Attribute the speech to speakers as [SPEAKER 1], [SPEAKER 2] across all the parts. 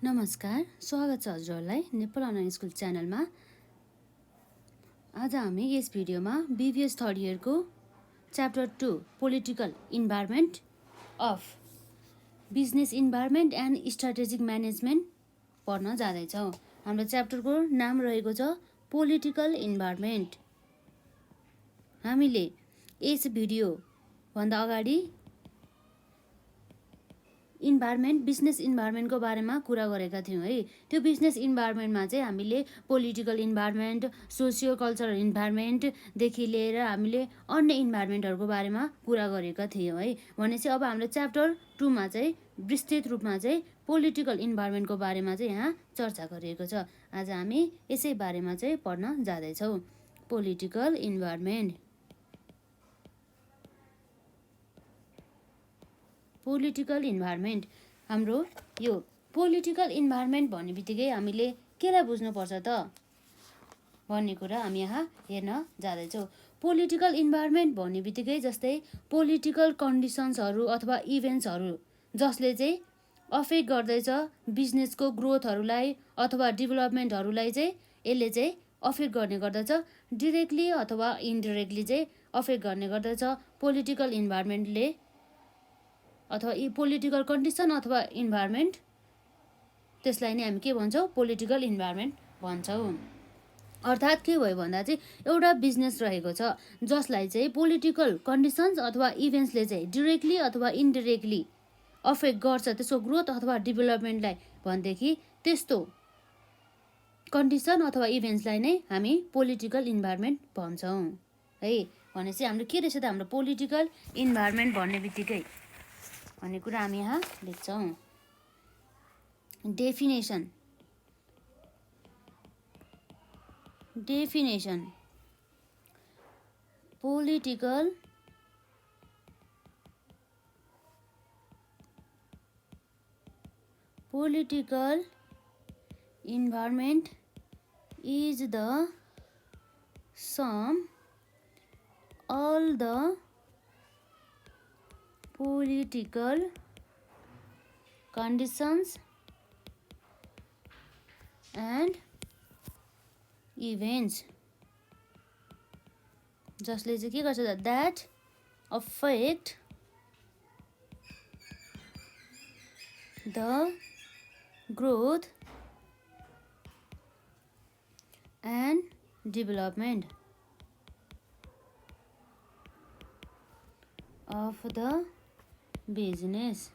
[SPEAKER 1] नमस्कार, स्वागत छ हजुरहरूलाई नेपाल अनलाइन स्कुल च्यानलमा। आज हामी यस भिडियोमा BBS थर्ड इयरको chapter 2 political environment of business environment and strategic management पढ्न जाँदैछौँ। हाम्रो च्याप्टरको नाम रहेको छ पोलिटिकल इन्भाइरोमेन्ट। हामीले यस भिडियोभन्दा अगाडि बिजनेस इन्भाइरोमेन्टको बारेमा कुरा गरेका थियौँ है। त्यो बिजनेस इन्भाइरोमेन्टमा चाहिँ हामीले पोलिटिकल इन्भाइरोमेन्ट, सोसियो कल्चरल इन्भाइरोमेन्टदेखि लिएर हामीले अन्य इन्भाइरोमेन्टहरूको बारेमा कुरा गरेका थियौँ है। भनेपछि अब हाम्रो च्याप्टर 2मा चाहिँ विस्तृत रूपमा चाहिँ पोलिटिकल इन्भाइरोमेन्टको बारेमा चाहिँ यहाँ चर्चा गरिएको छ। आज हामी यसै बारेमा चाहिँ पढ्न जाँदैछौँ। Political environment. पोलिटिकल इन्भाइरोमेन्ट, हाम्रो यो पोलिटिकल इन्भाइरोमेन्ट भन्ने बित्तिकै हामीले केलाई बुझ्नुपर्छ त भन्ने कुरा हामी यहाँ हेर्न जाँदैछौँ। पोलिटिकल इन्भाइरोमेन्ट भन्ने बित्तिकै जस्तै पोलिटिकल कन्डिसन्सहरू अथवा इभेन्ट्सहरू जसले चाहिँ अफेक्ट गर्दैछ बिजनेसको ग्रोथहरूलाई अथवा डेभलपमेन्टहरूलाई चाहिँ यसले चाहिँ अफेक्ट गर्ने गर्दछ। डिरेक्टली अथवा इन्डिरेक्टली चाहिँ अफेक्ट गर्ने गर्दछ पोलिटिकल इन्भाइरोमेन्टले अथवा पोलिटिकल कन्डिसन अथवा इन्भाइरोमेन्ट, त्यसलाई नै हामी के भन्छौँ? पोलिटिकल इन्भाइरोमेन्ट भन्छौँ। अर्थात् के भयो भन्दा चाहिँ एउटा बिजनेस रहेको छ जसलाई चाहिँ पोलिटिकल कन्डिसन्स अथवा इभेन्ट्सले चाहिँ डिरेक्टली अथवा इन्डिरेक्टली अफेक्ट गर्छ त्यसको ग्रोथ अथवा डेभलपमेन्टलाई भनेदेखि त्यस्तो कन्डिसन अथवा इभेन्ट्सलाई नै हामी पोलिटिकल इन्भाइरोमेन्ट भन्छौँ है। भनेपछि हाम्रो के रहेछ त हाम्रो पोलिटिकल इन्भाइरोमेन्ट भन्ने बित्तिकै भन्ने कुरा हामी यहाँ लेख्छौँ। Definition political environment is the sum all the political conditions and events जसले चाहिँ के गर्छ त that affect the growth and development of the business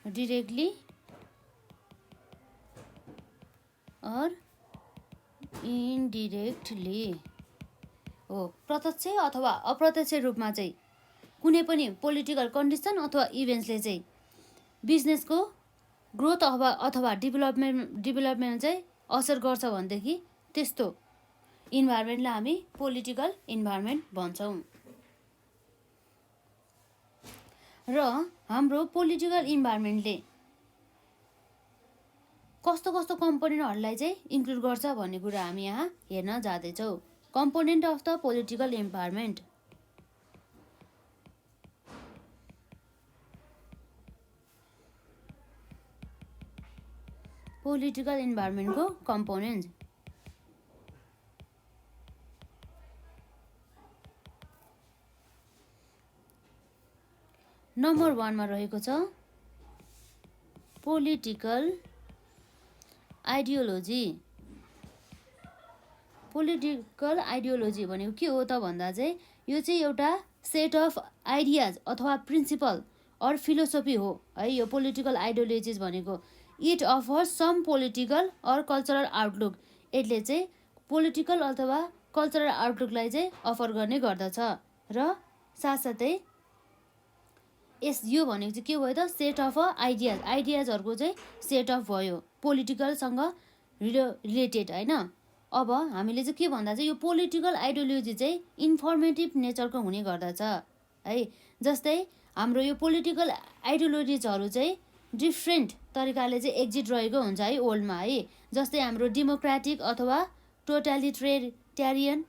[SPEAKER 1] directly or indirectly हो। प्रत्यक्ष अथवा अप्रत्यक्ष रूपमा चाहिँ कुनै पनि पोलिटिकल कन्डिसन अथवा इभेन्ट्सले चाहिँ बिजनेसको ग्रोथ अथवा डेभलपमेन्ट चाहिँ असर गर्छ भनेदेखि त्यस्तो इन्भाइरोमेन्टलाई हामी पोलिटिकल इन्भाइरोमेन्ट भन्छौँ। र हाम्रो पोलिटिकल इन्भाइरोमेन्टले कस्तो कस्तो कम्पोनेन्टहरूलाई चाहिँ इन्क्लुड गर्छ भन्ने कुरा हामी यहाँ हेर्न जाँदैछौँ। Component of the political environment. Political इन्भाइरोमेन्टको कम्पोनेन्ट नम्बर 1 मा रहेको छ पोलिटिकल आइडियोलोजी। पोलिटिकल आइडियोलोजी भनेको के हो त भन्दा चाहिँ यो चाहिँ एउटा सेट अफ आइडियाज अथवा प्रिन्सिपल अर फिलोसफी हो है। यो पोलिटिकल आइडियोलोजिज भनेको it offers some political or cultural outlook. यसले चाहिँ पोलिटिकल अथवा कल्चरल आउटलुकलाई चाहिँ अफर गर्ने गर्दछ र साथसाथै यो भनेको चाहिँ के भयो त सेट अफ आइडियाजहरूको चाहिँ सेट अफ भयो पोलिटिकलसँग रिलेटेड होइन। अब हामीले चाहिँ के भन्दा चाहिँ यो पोलिटिकल आइडियोलोजी चाहिँ इन्फर्मेटिभ नेचरको हुने गर्दछ है। जस्तै हाम्रो यो पोलिटिकल आइडियोलोजिजहरू चाहिँ डिफ्रेन्ट तरिकाले चाहिँ एक्जिट रहेको हुन्छ है वर्ल्डमा है। जस्तै हाम्रो डेमोक्रेटिक अथवा टोटालिटेरियन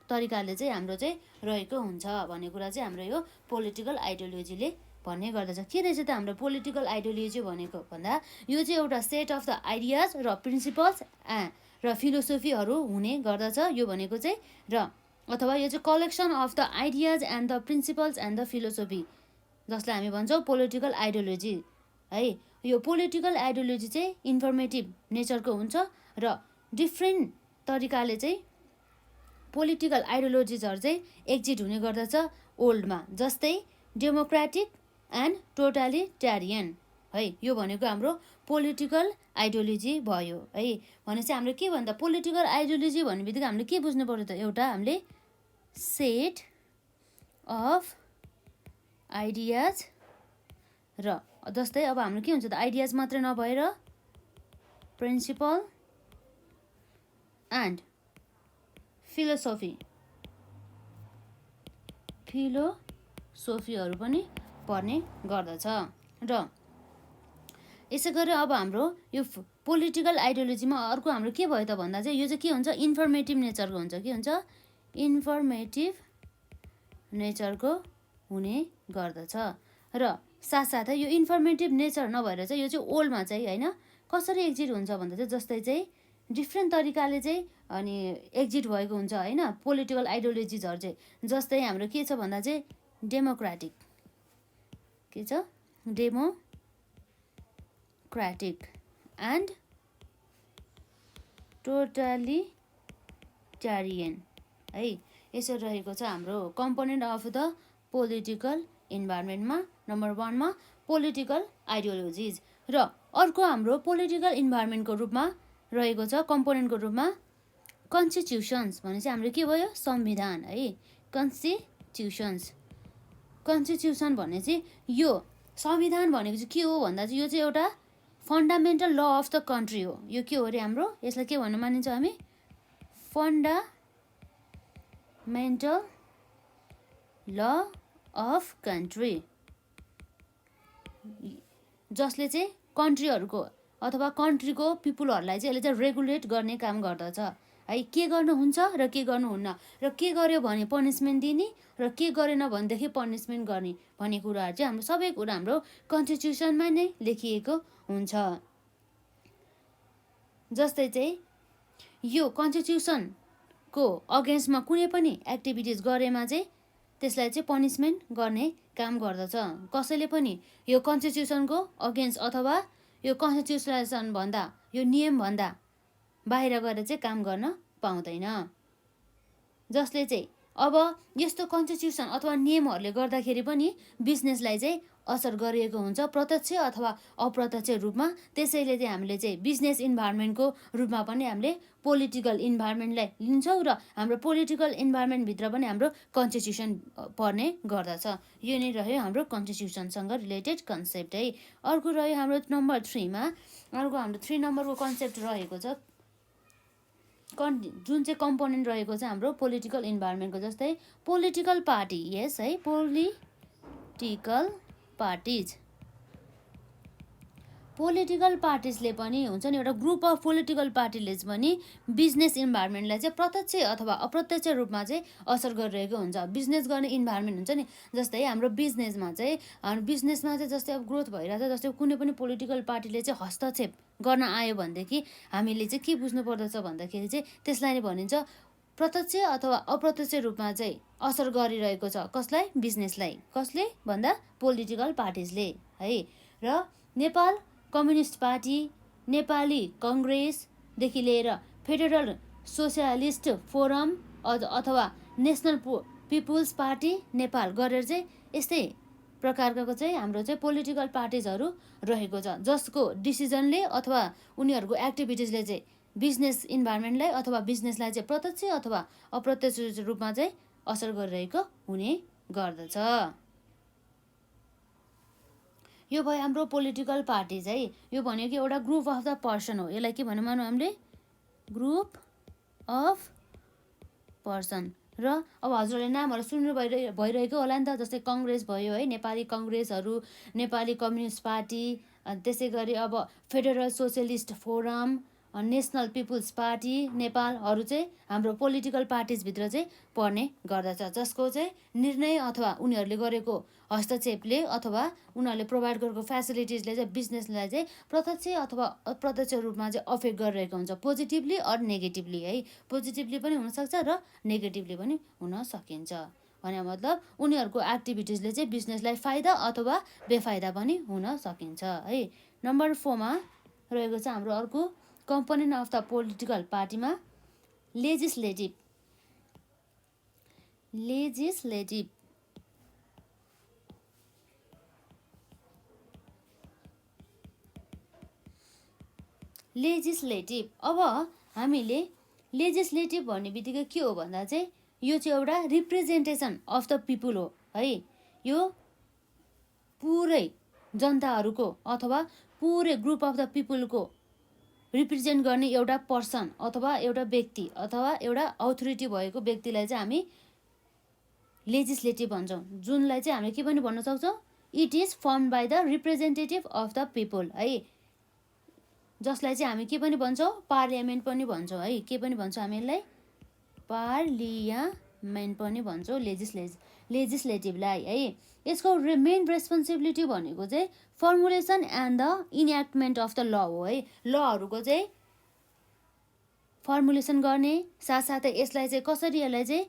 [SPEAKER 1] तरिकाले चाहिँ हाम्रो चाहिँ रहेको हुन्छ भन्ने कुरा चाहिँ हाम्रो यो पोलिटिकल आइडियोलोजीले भन्ने गर्दछ। के रहेछ त हाम्रो पोलिटिकल आइडियोलोजी भनेको भन्दा यो चाहिँ एउटा सेट अफ द आइडियाज र प्रिन्सिपल्स र फिलोसोफीहरू हुने गर्दछ। यो भनेको चाहिँ र अथवा यो चाहिँ collection of the ideas and the principles and the philosophy, जसलाई हामी भन्छौँ पोलिटिकल आइडियोलोजी है। यो पोलिटिकल आइडियोलोजी चाहिँ इन्फर्मेटिभ नेचरको हुन्छ र डिफ्रेन्ट तरिकाले चाहिँ पोलिटिकल आइडियोलोजिजहरू चाहिँ एक्जिट हुने गर्दछ ओल्डमा, जस्तै डेमोक्रेटिक एन्ड टोटालिटेरियन है। यो भनेको हाम्रो पोलिटिकल आइडियोलोजी भयो है। भनेपछि हामीले के भन्दा पोलिटिकल आइडियोलोजी भन्ने बित्तिकै हामीले के बुझ्नु पर्यो त, एउटा हामीले सेट अफ आइडियाज र जस्तै अब हाम्रो के हुन्छ त, आइडियाज मात्रै नभएर प्रिन्सिपल एन्ड फिलोसोफीहरू पनि पर्ने गर्दछ। र यसै गरी अब हाम्रो यो पोलिटिकल आइडियोलोजीमा अर्को हाम्रो के भयो त भन्दा चाहिँ यो चाहिँ के हुन्छ, इन्फर्मेटिभ नेचरको हुन्छ। के हुन्छ, इन्फर्मेटिभ नेचरको हुने गर्दछ। र साथसाथै यो इन्फर्मेटिभ नेचर नभएर चाहिँ यो चाहिँ ओल्डमा चाहिँ होइन कसरी एक्जिट हुन्छ भन्दा चाहिँ जस्तै चाहिँ डिफ्रेन्ट तरिकाले चाहिँ अनि एक्जिट भएको हुन्छ होइन पोलिटिकल आइडियोलोजिजहरू चाहिँ। जस्तै हाम्रो के छ भन्दा चाहिँ डेमोक्रेटिक, के छ, डेमोक्रेटिक एन्ड टोटालिटेरियन है। यसरी रहेको छ हाम्रो कम्पोनेन्ट अफ द पोलिटिकल इन्भाइरोमेन्टमा। नम्बर 1 मा पोलिटिकल आइडियोलोजिज। र अर्को हाम्रो पोलिटिकल इन्भाइरोमेन्टको रूपमा रहेको छ कम्पोनेन्टको रूपमा कन्स्टिट्युसन्स भने चाहिँ हाम्रो के भयो, संविधान है। कन्स्टिट्युसन भन्ने चाहिँ यो संविधान भनेको चाहिँ के हो भन्दा चाहिँ यो चाहिँ एउटा fundamental law of the country हो। यो के हो अरे हाम्रो, यसलाई के भन्नु मानिन्छ हामी, फन्डामेन्टल ल अफ कन्ट्री, जसले चाहिँ कन्ट्रीहरूको अथवा कन्ट्रीको पिपुलहरूलाई चाहिँ यसले चाहिँ रेगुलेट गर्ने काम गर्दछ है। के गर्नुहुन्छ र के गर्नुहुन्न, र के गर्यो भने पनिसमेन्ट दिने र के गरेन भनेदेखि पनिसमेन्ट गर्ने भन्ने कुराहरू चाहिँ हाम्रो सबै कुरा हाम्रो कन्स्टिट्युसनमा नै लेखिएको हुन्छ। जस्तै चाहिँ यो कन्स्टिट्युसनको अगेन्स्टमा कुनै पनि एक्टिभिटिज गरेमा चाहिँ त्यसलाई चाहिँ पनिसमेन्ट गर्ने काम गर्दछ। कसैले पनि यो कन्स्टिट्युसनको अगेन्स्ट अथवा यो कन्स्टिट्युसन भन्दा यो नियम भन्दा बाहिर गएर चाहिँ काम गर्न पाउँदैन। जसले चाहिँ अब यस्तो कन्स्टिट्युसन अथवा नियमहरूले गर्दाखेरि पनि बिजनेसलाई चाहिँ असर गरिएको हुन्छ प्रत्यक्ष अथवा अप्रत्यक्ष रूपमा। त्यसैले चाहिँ हामीले चाहिँ बिजनेस इन्भाइरोमेन्टको रूपमा पनि हामीले पोलिटिकल इन्भाइरोमेन्टलाई लिन्छौँ र हाम्रो पोलिटिकल इन्भाइरोमेन्टभित्र पनि हाम्रो कन्स्टिट्युसन पर्ने गर्दछ। यो नै रह्यो हाम्रो कन्स्टिट्युसनसँग रिलेटेड कन्सेप्ट है। अर्को रह्यो हाम्रो नम्बर 3 मा, अर्को हाम्रो 3 नम्बरको कन्सेप्ट रहेको छ जुन चाहिँ कम्पोनेन्ट रहेको छ हाम्रो पोलिटिकल इन्भाइरोमेन्टको। जस्तै पोलिटिकल पार्टी, यस है, पोलिटिकल पार्टिज। पोलिटिकल पार्टिजले पनि हुन्छ नि एउटा ग्रुप अफ पोलिटिकल पार्टीले पनि बिजनेस इन्भाइरोमेन्टलाई चाहिँ प्रत्यक्ष अथवा अप्रत्यक्ष रूपमा चाहिँ असर गरिरहेको हुन्छ। बिजनेस गर्ने इन्भाइरोमेन्ट हुन्छ नि, जस्तै हाम्रो बिजनेसमा चाहिँ जस्तै अब ग्रोथ भइरहेछ, जस्तै कुनै पनि पोलिटिकल पार्टीले चाहिँ हस्तक्षेप गर्न आयो भनेदेखि हामीले चाहिँ के बुझ्नु पर्दछ भन्दाखेरि चाहिँ त्यसलाई नै भनिन्छ प्रत्यक्ष अथवा अप्रत्यक्ष रूपमा चाहिँ असर गरिरहेको छ। कसलाई, बिजनेसलाई। कसले भन्दा पोलिटिकल पार्टिजले है। र नेपाल कम्युनिस्ट पार्टी, नेपाली कङ्ग्रेसदेखि लिएर फेडरल सोसियलिस्ट फोरम अथवा नेसनल पिपुल्स पार्टी नेपाल गरेर चाहिँ यस्तै प्रकारको चाहिँ हाम्रो चाहिँ पोलिटिकल पार्टिजहरू रहेको छ, जसको डिसिजनले अथवा उनीहरूको एक्टिभिटिजले चाहिँ बिजनेस इन्भाइरोमेन्टलाई अथवा बिजनेसलाई चाहिँ प्रत्यक्ष अथवा अप्रत्यक्ष रूपमा चाहिँ असर गरिरहेको हुने गर्दछ। यो भयो हाम्रो पोलिटिकल पार्टिज है। यो भनेको एउटा ग्रुप अफ द पर्सन हो। यसलाई के भन्नु मानौँ हामीले, ग्रुप अफ पर्सन। र अब हजुरहरूले नामहरू सुन्नु भइरहेको होला नि त, जस्तै कङ्ग्रेस भयो है, नेपाली कङ्ग्रेसहरू, नेपाली कम्युनिस्ट पार्टी, त्यसै गरी अब federal socialist forum national people's party नेपालहरू चाहिँ हाम्रो पोलिटिकल पार्टिजभित्र चाहिँ पर्ने गर्दछ, जसको चाहिँ निर्णय अथवा उनीहरूले गरेको हस्तक्षेपले अथवा उनीहरूले प्रोभाइड गरेको फेसिलिटिजले चाहिँ बिजनेसलाई चाहिँ प्रत्यक्ष अथवा अप्रत्यक्ष रूपमा चाहिँ अफेक्ट गरिरहेको हुन्छ, पोजिटिभली अर नेगेटिभली है। पोजिटिभली पनि हुनसक्छ र नेगेटिभली पनि हुन सकिन्छ। भने मतलब उनीहरूको एक्टिभिटिजले चाहिँ बिजनेसलाई फाइदा अथवा बेफाइदा पनि हुन सकिन्छ है। नम्बर 4 मा रहेको छ हाम्रो अर्को कम्पोनेन्ट अफ द पोलिटिकल पार्टीमा लेजिस्लेटिभ। अब हामीले लेजिस्लेटिभ भन्ने बित्तिकै के हो भन्दा चाहिँ यो चाहिँ एउटा रिप्रेजेन्टेसन अफ द पिपुल हो है। यो पुरै जनताहरूको अथवा पुरै ग्रुप अफ द पिपुलको रिप्रेजेन्ट गर्ने एउटा पर्सन अथवा एउटा व्यक्ति अथवा एउटा अथोरिटी भएको व्यक्तिलाई चाहिँ हामी लेजिस्लेटिभ भन्छौँ, जुनलाई चाहिँ हामीले के पनि भन्न सक्छौँ, it is form by the representative of the people है। जसलाई चाहिँ हामी के पनि भन्छौँ, पार्लियामेन्ट पनि भन्छौँ है। के पनि भन्छौँ हामी यसलाई, पार्लियामेन्ट पनि भन्छौँ लेजिस्लेटिभलाई है। यसको मेन रेस्पोन्सिबिलिटी भनेको चाहिँ formulation and the enactment of the law हो है। लहरूको चाहिँ फर्मुलेसन गर्ने साथसाथै यसलाई चाहिँ कसरी यसलाई चाहिँ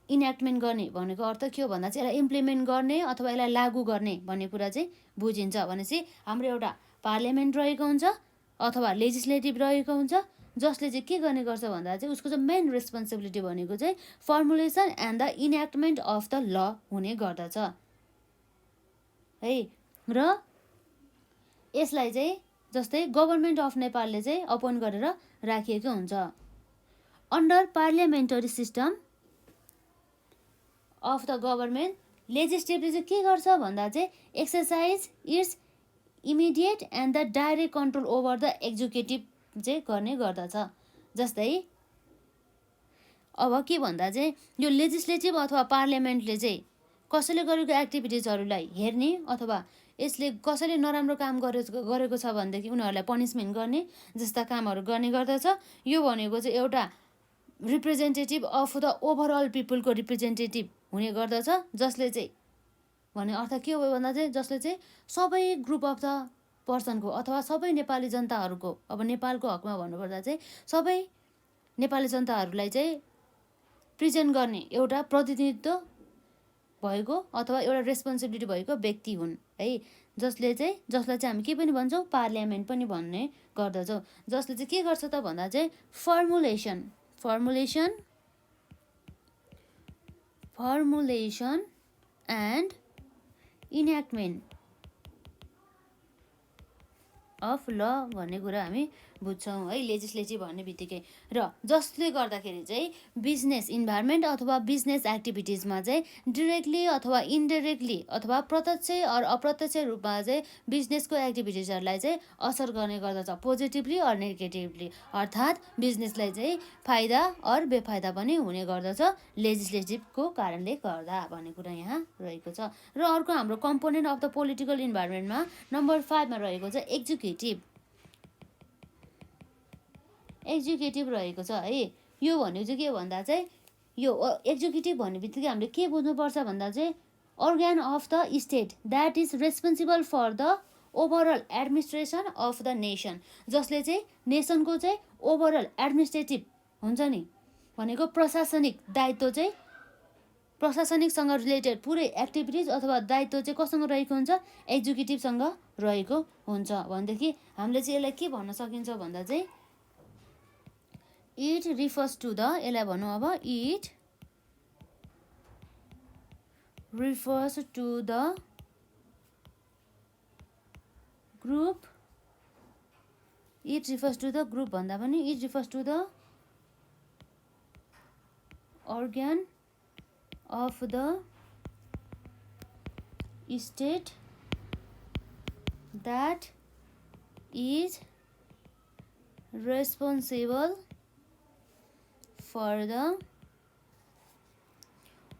[SPEAKER 1] इनएक्टमेन्ट गर्ने भनेको अर्थ के हो भन्दा चाहिँ यसलाई इम्प्लिमेन्ट गर्ने अथवा यसलाई लागू गर्ने भन्ने कुरा चाहिँ बुझिन्छ। भनेपछि हाम्रो एउटा पार्लियामेन्ट रहेको हुन्छ अथवा लेजिस्लेटिभ रहेको हुन्छ, जसले चाहिँ के गर्ने गर्छ भन्दा चाहिँ उसको चाहिँ मेन रेस्पोन्सिबिलिटी भनेको चाहिँ formulation and the enactment of the law हुने गर्दछ है। र यसलाई चाहिँ जस्तै गभर्मेन्ट अफ नेपालले चाहिँ अपोइन्ट गरेर राखिएको हुन्छ। Under parliamentary system of the government लेजिस्लेटिभले चाहिँ के गर्छ भन्दा चाहिँ exercise its immediate and the direct control over the executive चाहिँ गर्ने गर्दछ। जस्तै अब के भन्दा चाहिँ यो लेजिस्लेटिभ अथवा पार्लियामेन्टले चाहिँ कसैले गरेको एक्टिभिटिजहरूलाई हेर्ने अथवा यसले कसैले नराम्रो काम गरेको छ भनेदेखि उनीहरूलाई पनिसमेन्ट गर्ने जस्ता कामहरू गर्ने गर्दछ। यो भनेको चाहिँ एउटा रिप्रेजेन्टेटिभ अफ द ओभरअल पिपुलको रिप्रेजेन्टेटिभ हुने गर्दछ, जसले चाहिँ भन्ने अर्थ के हो भन्दा चाहिँ जसले चाहिँ सबै ग्रुप अफ द पर्सनको अथवा सबै नेपाली जनताहरूको, अब नेपालको हकमा भन्नुपर्दा चाहिँ सबै नेपाली जनताहरूलाई चाहिँ प्रेजेन्ट गर्ने एउटा प्रतिनिधित्व भएको अथवा एउटा रेस्पोन्सिबिलिटी भएको व्यक्ति हुन् है। जसलाई चाहिँ हामी के पनि भन्छौँ, पार्लियामेन्ट पनि भन्ने गर्दछौँ। जसले चाहिँ के गर्छ त भन्दा चाहिँ फर्मुलेसन एन्ड इनएक्टमेन्ट अफ ल भन्ने कुरा हामी बुझ्छौँ है लेजिस्लेटिभ भन्ने बित्तिकै। र जसले गर्दाखेरि चाहिँ बिजनेस इन्भाइरोमेन्ट अथवा बिजनेस एक्टिभिटिजमा चाहिँ डिरेक्टली अथवा इन्डाइरेक्टली अथवा प्रत्यक्ष अर अप्रत्यक्ष रूपमा चाहिँ बिजनेसको एक्टिभिटिजहरूलाई चाहिँ असर गर्ने गर्दछ, पोजिटिभली अर नेगेटिभली। अर्थात् बिजनेसलाई चाहिँ फाइदा अर बेफाइदा पनि हुने गर्दछ लेजिस्लेटिभको कारणले गर्दा भन्ने कुरा यहाँ रहेको छ। र अर्को हाम्रो कम्पोनेन्ट अफ द पोलिटिकल इन्भाइरोमेन्टमा नम्बर 5 मा रहेको छ एक्जिक्युटिभ रहेको छ है। यो भनेको चाहिँ के भन्दा चाहिँ यो एक्जिक्युटिभ भन्ने बित्तिकै हामीले के बुझ्नुपर्छ भन्दा चाहिँ organ of the state that is responsible for the overall administration of the nation. जसले चाहिँ नेसनको चाहिँ ओभरअल एडमिनिस्ट्रेटिभ हुन्छ नि भनेको प्रशासनिक दायित्व चाहिँ प्रशासनिकसँग रिलेटेड पुरै एक्टिभिटिज अथवा दायित्व चाहिँ कसँग रहेको हुन्छ, एक्जिक्युटिभसँग रहेको हुन्छ। भनेदेखि हामीले चाहिँ यसलाई के भन्न सकिन्छ भन्दा चाहिँ इट रिफर्स टु द, यसलाई भनौँ अब it refers to the group, it refers to the group भन्दा पनि it refers to the organ of the state that is responsible for the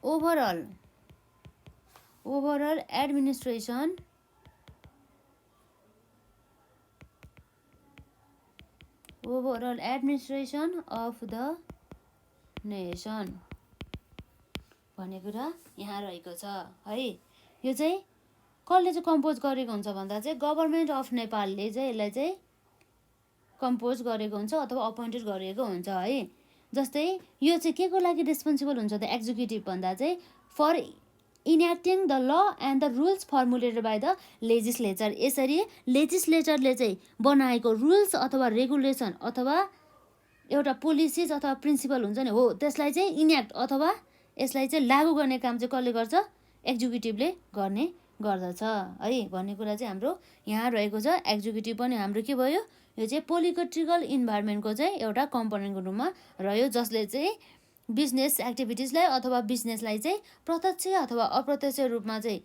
[SPEAKER 1] overall administration overall administration of the nation भन्ने कुरा यहाँ रहेको छ है। यो चाहिँ कसले चाहिँ कम्पोज गरेको हुन्छ भन्दा चाहिँ गभर्मेन्ट अफ नेपालले चाहिँ यसलाई चाहिँ कम्पोज गरेको हुन्छ अथवा अपोइन्टेड गरेको हुन्छ है। जस्तै यो चाहिँ के को लागि रेस्पोन्सिबल हुन्छ त एक्जिक्युटिभ भन्दा चाहिँ for enacting the law and the rules formulated by the legislature. यसरी लेजिस्लेचरले चाहिँ बनाएको रुल्स अथवा रेगुलेसन अथवा एउटा पोलिसिज अथवा प्रिन्सिपल हुन्छ नि हो, त्यसलाई चाहिँ इन्याक्ट अथवा यसलाई चाहिँ लागू गर्ने काम चाहिँ कसले गर्छ? एक्जिक्युटिभले गर्ने गर्दछ है भन्ने कुरा चाहिँ हाम्रो यहाँ रहेको छ। एक्जिक्युटिभ पनि हाम्रो के भयो? यो चाहिँ पोलिटिकल इन्भाइरोमेन्टको चाहिँ एउटा कम्पोनेन्टको रूपमा रह्यो, जसले चाहिँ बिजनेस एक्टिभिटिजलाई अथवा बिजनेसलाई चाहिँ प्रत्यक्ष अथवा अप्रत्यक्ष रूपमा चाहिँ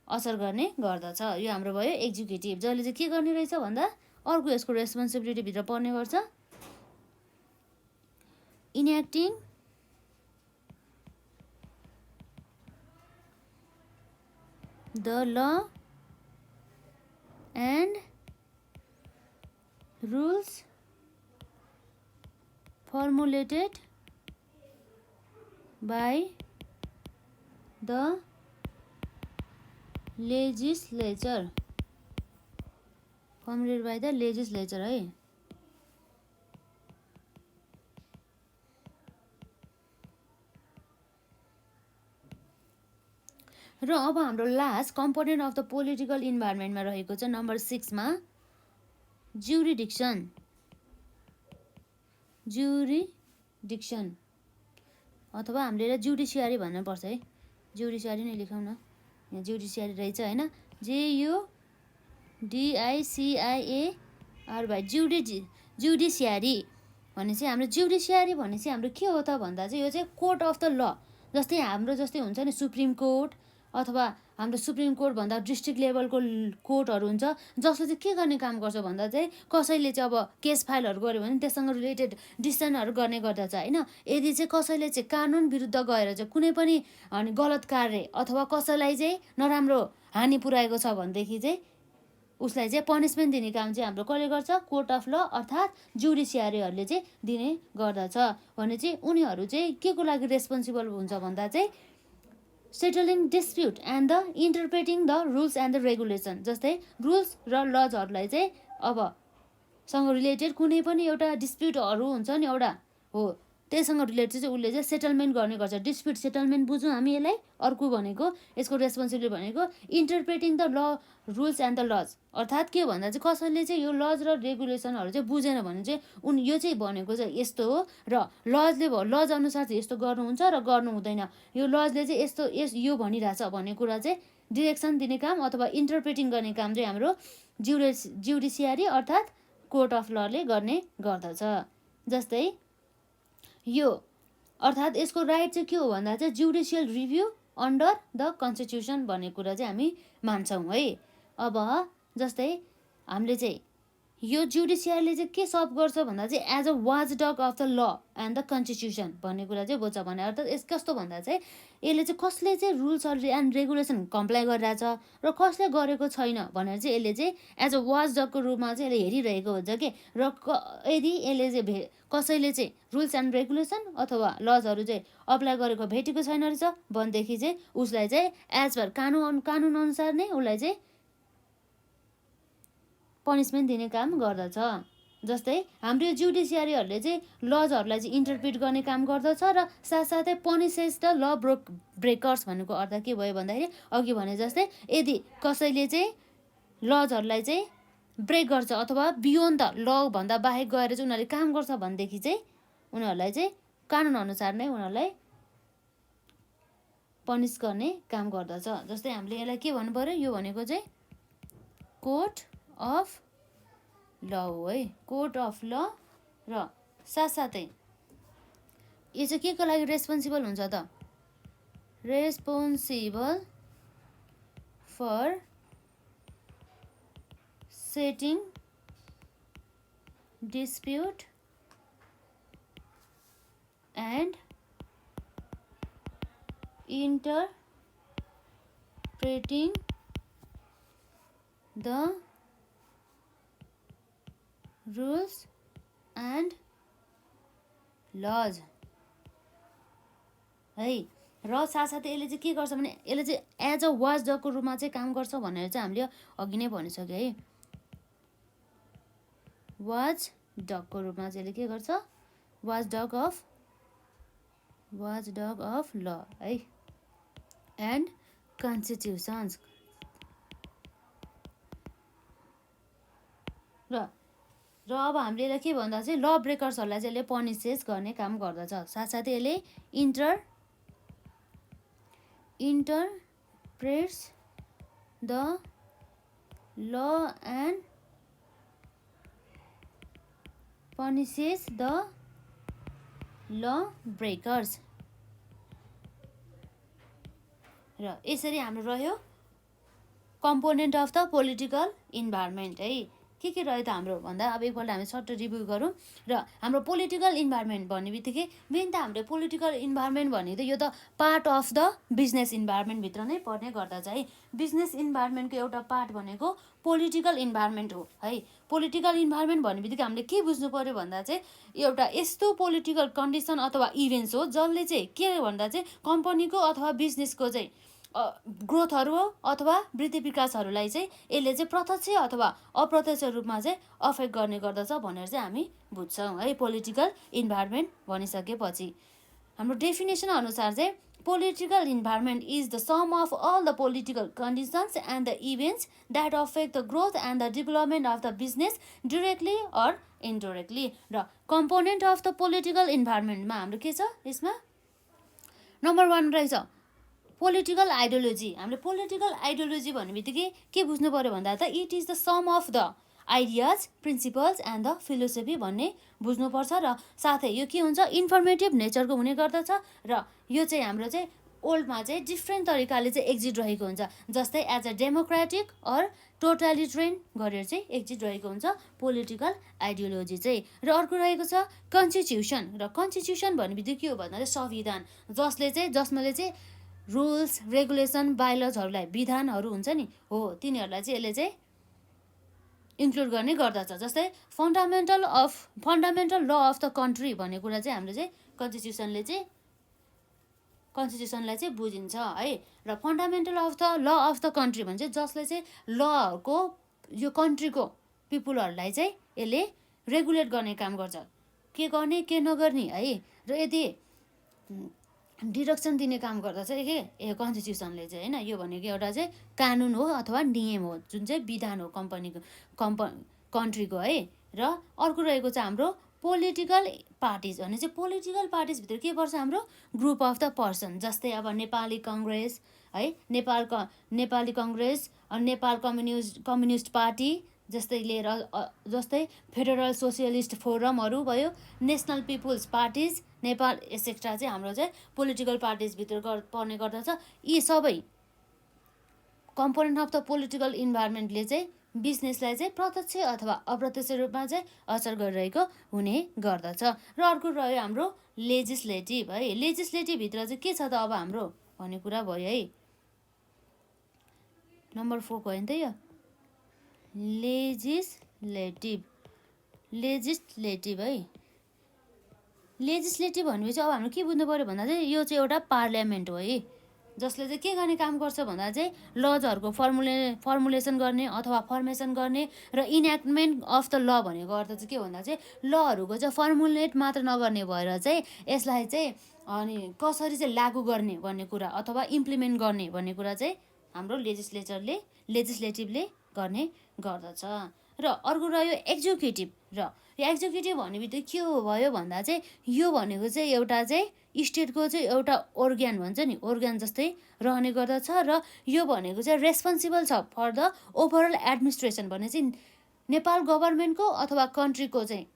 [SPEAKER 1] असर गर्ने गर्दछ। यो हाम्रो भयो एक्जिक्युटिभ, जसले चाहिँ के गर्ने रहेछ भन्दा अर्को यसको रेस्पोन्सिबिलिटीभित्र पर्ने गर्छ, enacting the law and rules formulated by the legislature, formulated by the legislature है। र अब हाम्रो last component of the political इन्भाइरोमेन्टमा रहेको छ नम्बर 6 मा ज्युरिडिक्सन। ज्युरिडिक्सन अथवा हामीले यसलाई जुडिसियरी भन्नुपर्छ है, जुडिसियरी नै लेखौँ न, यहाँ जुडिसियरी रहेछ होइन, JUDICIARY जुडिसियरी भने चाहिँ हाम्रो जुडिसियरी भने चाहिँ हाम्रो के हो त भन्दा चाहिँ यो चाहिँ कोर्ट अफ द ल। जस्तै हाम्रो जस्तै हुन्छ नि सुप्रिम कोर्ट अथवा हाम्रो सुप्रिम कोर्ट भन्दा डिस्ट्रिक्ट लेभलको कोर्टहरू हुन्छ, जसले चाहिँ के गर्ने काम गर्छ भन्दा चाहिँ कसैले चाहिँ अब केस फाइलहरू गर्यो भने त्यससँग रिलेटेड डिसिजनहरू गर्ने गर्दछ होइन। यदि चाहिँ कसैले चाहिँ कानुन विरुद्ध गएर चाहिँ कुनै पनि गलत कार्य अथवा कसैलाई चाहिँ नराम्रो हानि पुर्याएको छ भनेदेखि चाहिँ उसलाई चाहिँ पनिसमेन्ट दिने काम चाहिँ हाम्रो कसले गर्छ? कोर्ट अफ ल अर्थात् जुडिसियरीहरूले चाहिँ दिने गर्दछ भने चाहिँ उनीहरू चाहिँ के को लागि रेस्पोन्सिबल हुन्छ भन्दा चाहिँ settling dispute and the interpreting the rules and the regulation. जस्तै रुल्स र लजहरूलाई चाहिँ अब सँग रिलेटेड कुनै पनि एउटा डिस्प्युटहरू हुन्छ नि एउटा हो, त्यससँग रिलेटेड चाहिँ उसले चाहिँ सेटलमेन्ट गर्ने गर्छ। डिस्प्युट सेटलमेन्ट बुझौँ हामी यसलाई। अर्को भनेको यसको रेस्पोन्सिबिलिटी भनेको interpreting the law rules and the laws, अर्थात् के भन्दा चाहिँ कसैले चाहिँ यो लज र रेगुलेसनहरू चाहिँ बुझेन भने चाहिँ यो चाहिँ भनेको चाहिँ यस्तो हो र लजले लज अनुसार चाहिँ यस्तो गर्नुहुन्छ र गर्नु हुँदैन, यो लजले चाहिँ यस्तो यो भनिरहेछ भन्ने कुरा चाहिँ डिरेक्सन दिने काम अथवा इन्टरप्रेटिङ गर्ने काम चाहिँ हाम्रो जुडिसियरी अर्थात् कोर्ट अफ लले गर्ने गर्दछ। जस्तै यो अर्थात् यसको राइट चाहिँ के हो भन्दा चाहिँ judicial review under the constitution भन्ने कुरा चाहिँ हामी मान्छौँ है। अब जस्तै हामीले चाहिँ यो जुडिसियरले चाहिँ के सर्भ गर्छ भन्दा चाहिँ as a watchdog of the law and the constitution भन्ने कुरा चाहिँ बुझ्छ भने अर्थात् यस कस्तो भन्दा चाहिँ यसले चाहिँ कसले चाहिँ रुल्सहरू एन्ड रेगुलेसन कम्प्लाई गरिरहेछ र कसले गरेको छैन भनेर चाहिँ यसले चाहिँ एज अ वाच डगको रूपमा चाहिँ यसले हेरिरहेको हुन्छ कि र यदि यसले चाहिँ कसैले चाहिँ रुल्स एन्ड रेगुलेसन अथवा लजहरू चाहिँ अप्लाई गरेको भेटेको छैन रहेछ भनेदेखि चाहिँ उसलाई चाहिँ एज पर कानुन अनुसार नै उसलाई चाहिँ पनिसमेन्ट दिने काम गर्दछ। जस्तै हाम्रो जुडिसियरीहरूले चाहिँ लजहरूलाई चाहिँ इन्टरप्रिट गर्ने काम गर्दछ र साथसाथै पनिसेस द ल ब्रेकर्स भनेको अर्थ के भयो भन्दाखेरि अघि भने जस्तै यदि कसैले चाहिँ लजहरूलाई चाहिँ ब्रेक गर्छ अथवा बियोन्ड द ल भन्दा बाहेक गएर चाहिँ उनीहरूले काम गर्छ भनेदेखि चाहिँ उनीहरूलाई चाहिँ कानुन अनुसार नै उनीहरूलाई पनिस गर्ने काम गर्दछ। जस्तै हामीले यसलाई के भन्नु पर्यो? यो भनेको चाहिँ कोर्ट अफ ल हो है, कोर्ट अफ ल र साथसाथै यो चाहिँ के को लागि रेस्पोन्सिबल हुन्छ त? Responsible for setting dispute and interpreting the rules and laws है। र साथसाथै यसले चाहिँ के गर्छ भने यसले चाहिँ एज अ वाच डगको रूपमा चाहिँ काम गर्छ भनेर चाहिँ हामीले अघि नै भनिसक्यो है। वाच डगको रूपमा चाहिँ यसले के गर्छ, वाच डग अफ ल है एन्ड कन्स्टिट्युसन्स। र अब हामीले यसलाई के भन्दा चाहिँ ल ब्रेकर्सहरूलाई चाहिँ यसले पनिसेस गर्ने काम गर्दछ। साथसाथै यसले interprets the law and punishes the law breakers. र यसरी हाम्रो रह्यो component of the political environment है। के रह्यो त हाम्रो भन्दा अब एकपल्ट हामी सर्ट रिभ्यू गरौँ। र हाम्रो पोलिटिकल इन्भाइरोमेन्ट भन्ने बित्तिकै मेन त हाम्रो पोलिटिकल इन्भाइरोमेन्ट भनेको त यो त पार्ट अफ द बिजनेस इन्भाइरोमेन्टभित्र नै पर्ने गर्दछ है। बिजनेस इन्भाइरोमेन्टको एउटा पार्ट भनेको पोलिटिकल इन्भाइरोमेन्ट हो है। पोलिटिकल इन्भाइरोमेन्ट भन्ने बित्तिकै हामीले के बुझ्नु पऱ्यो भन्दा चाहिँ एउटा यस्तो पोलिटिकल कन्डिसन अथवा इभेन्ट्स हो जसले चाहिँ के भन्दा चाहिँ कम्पनीको अथवा बिजनेसको चाहिँ ग्रोथहरू अथवा वृद्धि विकासहरूलाई चाहिँ यसले चाहिँ प्रत्यक्ष अथवा अप्रत्यक्ष रूपमा चाहिँ अफेक्ट गर्ने गर्दछ भनेर चाहिँ हामी बुझ्छौँ है। पोलिटिकल इन्भाइरोमेन्ट भनिसकेपछि हाम्रो डेफिनेसन अनुसार चाहिँ political environment is the sum of all the political conditions and the events that affect the growth and the development of the business directly or indirectly. र कम्पोनेन्ट अफ द पोलिटिकल इन्भाइरोमेन्टमा हाम्रो के छ, यसमा number 1 रहेछ political ideology. हामीले political ideology भन्ने बित्तिकै के बुझ्नु पऱ्यो भन्दा त it is the sum of the ideas principles and the philosophy भन्ने बुझ्नुपर्छ। र साथै यो के हुन्छ, इन्फर्मेटिभ नेचरको हुने गर्दछ। र यो चाहिँ हाम्रो चाहिँ ओल्डमा चाहिँ डिफ्रेन्ट तरिकाले चाहिँ एक्जिट रहेको हुन्छ, जस्तै as a democratic or totalitarian गरेर चाहिँ एक्जिट रहेको हुन्छ पोलिटिकल आइडियोलोजी चाहिँ। र अर्को रहेको छ कन्स्टिट्युसन। र कन्स्टिट्युसन भन्ने बित्तिकै के हो भन्दा चाहिँ संविधान, जसले चाहिँ रुल्स रेगुलेसन बाइलजहरूलाई विधानहरू हुन्छ नि हो तिनीहरूलाई चाहिँ यसले चाहिँ इन्क्लुड गर्ने गर्दछ। जस्तै fundamental law of the country भन्ने कुरा चाहिँ हाम्रो चाहिँ कन्स्टिट्युसनलाई चाहिँ बुझिन्छ है। र fundamental of the law of the country भन्छ जसले चाहिँ लहरूको यो कन्ट्रीको पिपुलहरूलाई चाहिँ यसले रेगुलेट गर्ने काम गर्छ, के गर्ने के नगर्ने है। र यदि डिरेक्सन दिने काम गर्दछ के कन्स्टिट्युसनले चाहिँ होइन। यो भनेको एउटा चाहिँ कानुन हो अथवा नियम हो, जुन चाहिँ विधान हो कन्ट्रीको है। र अर्को रहेको चाहिँ हाम्रो पोलिटिकल पार्टिज भने चाहिँ पोलिटिकल पार्टिजभित्र के पर्छ हाम्रो ग्रुप अफ द पर्सन। जस्तै अब नेपाली कङ्ग्रेस है, नेपाली कङ्ग्रेस, नेपाल कम्युनिस्ट पार्टी जस्तै फेडरल सोसियलिस्ट फोरमहरू भयो, national people's parties Nepal etcetera चाहिँ हाम्रो चाहिँ पोलिटिकल पार्टिजभित्र पर्ने गर्दछ। यी सबै कम्पोनेन्ट अफ द पोलिटिकल इन्भाइरोमेन्टले चाहिँ बिजनेसलाई चाहिँ प्रत्यक्ष अथवा अप्रत्यक्ष रूपमा चाहिँ असर गरिरहेको हुने गर्दछ। र अर्को रह्यो हाम्रो लेजिस्लेटिभ है। लेजिस्लेटिभभित्र चाहिँ के छ त अब हाम्रो भन्ने कुरा भयो है। नम्बर 4 भयो नि त यो लेजिस्लेटिभ है। लेजिस्लेटिभ भनेपछि अब हाम्रो के बुझ्नु पऱ्यो भन्दा चाहिँ यो चाहिँ एउटा पार्लियामेन्ट हो है, जसले चाहिँ के गर्ने काम गर्छ भन्दा चाहिँ लजहरूको फर्मुलेसन गर्ने अथवा फर्मेसन गर्ने र इन्याक्टमेन्ट अफ द ल भनेको अर्थ चाहिँ के भन्दा चाहिँ लहरूको चाहिँ फर्मुलेट मात्र नगर्ने भएर चाहिँ यसलाई चाहिँ अनि कसरी चाहिँ लागू गर्ने भन्ने कुरा अथवा इम्प्लिमेन्ट गर्ने भन्ने कुरा चाहिँ हाम्रो लेजिस्लेटिभले गर्ने गर्दछ। र अर्को रह्यो एक्जिक्युटिभ। र यो एक्जिक्युटिभ भन्ने बित्तिकै के हो भयो भन्दा चाहिँ यो भनेको चाहिँ एउटा चाहिँ स्टेटको चाहिँ एउटा अर्ग्यान भन्छ नि, अर्ग्यान जस्तै रहने गर्दछ। र यो भनेको चाहिँ रेस्पोन्सिबल छ फर द ओभरअल एडमिनिस्ट्रेसन भने चाहिँ नेपाल गभर्मेन्टको अथवा कन्ट्रीको चाहिँ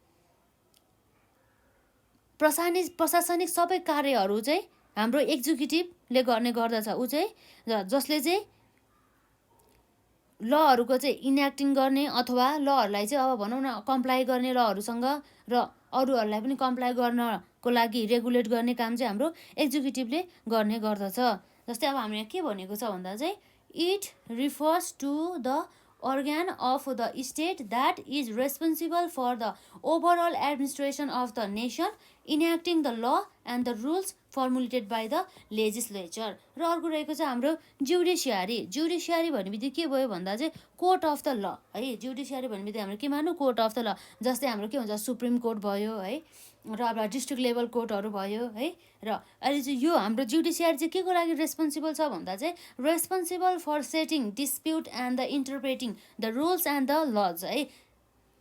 [SPEAKER 1] प्रशासनिक सबै कार्यहरू चाहिँ हाम्रो एक्जिक्युटिभले गर्ने गर्दछ। ऊ चाहिँ जसले चाहिँ लहरूको चाहिँ इन्याक्टिङ गर्ने अथवा लहरूलाई चाहिँ अब भनौँ न कम्प्लाई गर्ने लहरूसँग र अरूहरूलाई पनि कम्प्लाई गर्नको लागि रेगुलेट गर्ने काम चाहिँ हाम्रो एक्जिक्युटिभले गर्ने गर्दछ। जस्तै अब हामीले के भनेको छ भन्दा चाहिँ it refers to the organ of the state that is responsible for the overall administration of the nation, enacting the law and the rules formulated by the legislature. र अर्को रहेको छ हाम्रो जुडिसियरी. जुडिसियरी भन्ने बित्तिकै के भयो भन्दा चाहिँ कोर्ट अफ द ल है. जुडिसियरी भन्ने बित्तिकै हाम्रो के मान्नु, कोर्ट अफ द ल. जस्तै हाम्रो के हुन्छ सुप्रिम कोर्ट भयो है, र अब डिस्ट्रिक्ट लेभल कोर्टहरू भयो है. र अहिले चाहिँ यो हाम्रो जुडिसियरी चाहिँ के को लागि रेस्पोन्सिबल छ भन्दा चाहिँ responsible for setting dispute and the interpreting the rules and the laws है.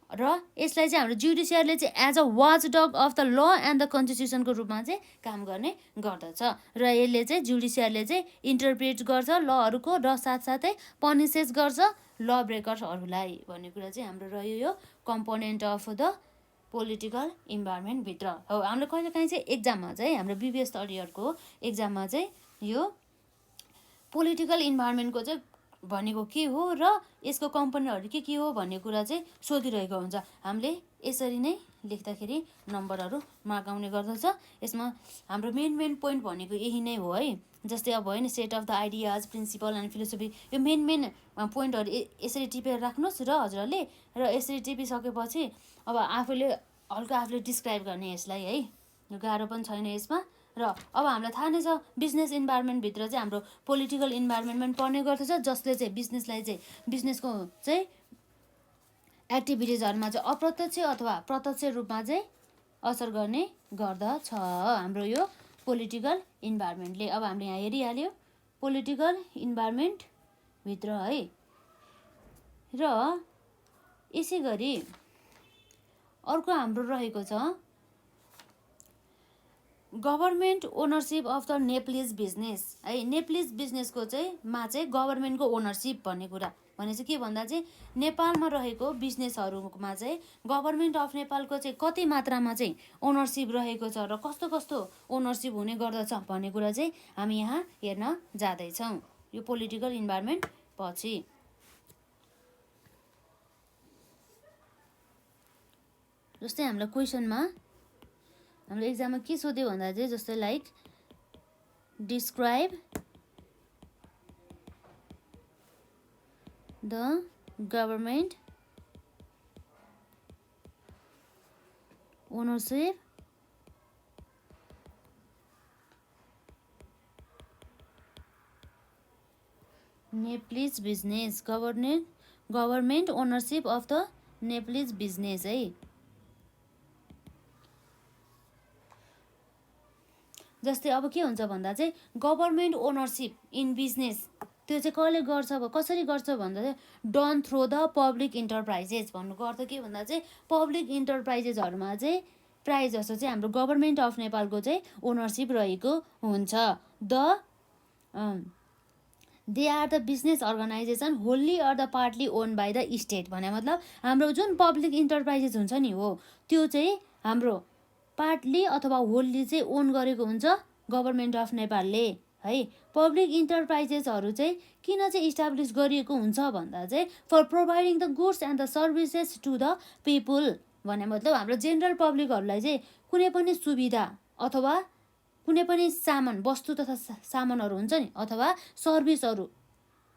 [SPEAKER 1] र यसलाई चाहिँ हाम्रो जुडिसियरले चाहिँ as a watchdog of the law and the कन्स्टिट्युसनको रूपमा चाहिँ काम गर्ने गर्दछ. र यसले चाहिँ जुडिसियरले चाहिँ इन्टरप्रेट गर्छ लहरूको, र साथसाथै पनिसेस गर्छ ल ब्रेकर्सहरूलाई भन्ने कुरा चाहिँ हाम्रो रह्यो यो कम्पोनेन्ट अफ द पोलिटिकल इन्भाइरोमेन्टभित्र हो. हाम्रो कहिलेकाहीँ चाहिँ एक्जाममा चाहिँ हाम्रो बिबिएस थर्ड इयरको एक्जाममा चाहिँ यो पोलिटिकल इन्भाइरोमेन्टको चाहिँ भनेको के हो र यसको कम्पोनेन्टहरू के हो भन्ने कुरा चाहिँ सोधिरहेको हुन्छ. हामीले यसरी नै लेख्दाखेरि नम्बरहरू मार्क आउने गर्दछ. यसमा हाम्रो मेन पोइन्ट भनेको यही नै हो है. जस्तै अब भयो नि set of the ideas, principle and philosophy, यो मेन पोइन्टहरू यसरी टिपेर राख्नुहोस् र हजुरहरूले. र यसरी टिपिसकेपछि अब आफूले डिस्क्राइब गर्ने यसलाई है. यो गाह्रो पनि छैन यसमा. र अब हामीलाई थाहा नै छ बिजनेस इन्भाइरोमेन्टभित्र चाहिँ हाम्रो पोलिटिकल इन्भाइरोमेन्टमा पनि पर्ने गर्दछ, जसले चाहिँ बिजनेसको चाहिँ एक्टिभिटिजहरूमा चाहिँ अप्रत्यक्ष अथवा प्रत्यक्ष रूपमा चाहिँ असर गर्ने गर्दछ हाम्रो यो पोलिटिकल इन्भाइरोमेन्टले. अब हामीले यहाँ हेरिहाल्यो पोलिटिकल इन्भाइरोमेन्टभित्र है. र यसै गरी अर्को हाम्रो रहेको छ government ownership of the Nepalese business है. नेप्लिज बिजनेसको चाहिँ गभर्मेन्टको ओनरसिप भन्ने कुरा भने चाहिँ के भन्दा चाहिँ नेपालमा रहेको बिजनेसहरूमा चाहिँ गभर्मेन्ट अफ नेपालको चाहिँ कति मात्रामा चाहिँ ओनरसिप रहेको छ र कस्तो कस्तो ओनरसिप हुने गर्दछ भन्ने कुरा चाहिँ हामी यहाँ हेर्न जाँदैछौँ यो पोलिटिकल इन्भाइरोमेन्ट पछि. जस्तै हामीलाई क्वेसनमा हाम्रो एक्जाममा के सोध्यो भन्दा चाहिँ जस्तै like describe the government ownership Nepalese business. Government ownership of the Nepalese business है. जस्तै अब के हुन्छ भन्दा चाहिँ गभर्मेन्ट ओनरसिप इन बिजनेस त्यो चाहिँ कसले गर्छ, कसरी गर्छ भन्दा चाहिँ done through the public enterprises. भन्नुको अर्थ के भन्दा चाहिँ पब्लिक इन्टरप्राइजेसहरूमा चाहिँ प्रायः जस्तो चाहिँ हाम्रो गभर्मेन्ट अफ नेपालको चाहिँ ओनरसिप रहेको हुन्छ. They are the business organisation wholly or the partly own by the state. भने मतलब हाम्रो जुन पब्लिक इन्टरप्राइजेस हुन्छ नि हो त्यो चाहिँ हाम्रो पार्टली अथवा होल्ली चाहिँ ओन गरेको हुन्छ गभर्मेन्ट अफ नेपालले है. पब्लिक इन्टरप्राइजेसहरू चाहिँ किन चाहिँ इस्टाब्लिस गरिएको हुन्छ भन्दा चाहिँ for providing the goods and the services to the people. भने मतलब हाम्रो जेनरल पब्लिकहरूलाई चाहिँ कुनै पनि सुविधा अथवा कुनै पनि सामान वस्तु तथा सामानहरू हुन्छ नि अथवा सर्भिसहरू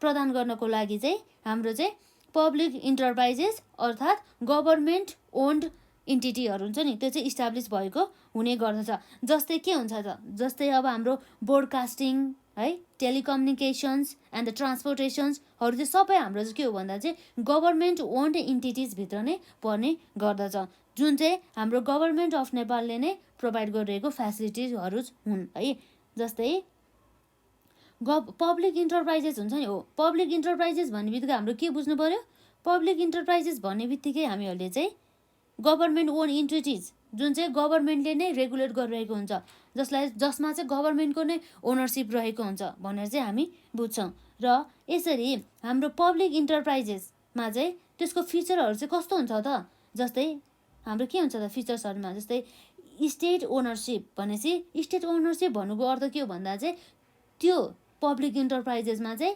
[SPEAKER 1] प्रदान गर्नको लागि चाहिँ हाम्रो चाहिँ पब्लिक इन्टरप्राइजेस अर्थात् गभर्मेन्ट ओन्ड इन्टिटीहरू हुन्छ नि त्यो चाहिँ इस्टाब्लिस भएको हुने गर्दछ. जस्तै के हुन्छ त जस्तै अब हाम्रो ब्रोडकास्टिङ है, टेलिकम्युनिकेसन्स एन्ड द ट्रान्सपोर्टेसन्सहरू चाहिँ सबै हाम्रो चाहिँ के हो भन्दा चाहिँ गभर्मेन्ट ओन्ड इन्टिटिजभित्र नै पर्ने गर्दछ, जुन चाहिँ हाम्रो गभर्मेन्ट अफ नेपालले नै प्रोभाइड गरिरहेको फेसिलिटिजहरू हुन् है. जस्तै पब्लिक इन्टरप्राइजेस हुन्छ नि हो. पब्लिक इन्टरप्राइजेस भन्ने बित्तिकै हाम्रो के बुझ्नु पर्यो, पब्लिक इन्टरप्राइजेस भन्ने बित्तिकै हामीहरूले चाहिँ गभर्मेन्ट ओन इन्टिटिज जुन चाहिँ गभर्मेन्टले नै रेगुलेट गरिरहेको हुन्छ, जसमा चाहिँ गभर्मेन्टको नै ओनरसिप रहेको हुन्छ भनेर चाहिँ हामी बुझ्छौँ. र यसरी हाम्रो पब्लिक इन्टरप्राइजेसमा चाहिँ त्यसको फिचरहरू चाहिँ कस्तो हुन्छ त. जस्तै हाम्रो के हुन्छ त फिचर्सहरूमा जस्तै स्टेट ओनरसिप भनेपछि स्टेट ओनरसिप भन्नुको अर्थ के हो भन्दा चाहिँ त्यो पब्लिक इन्टरप्राइजेसमा चाहिँ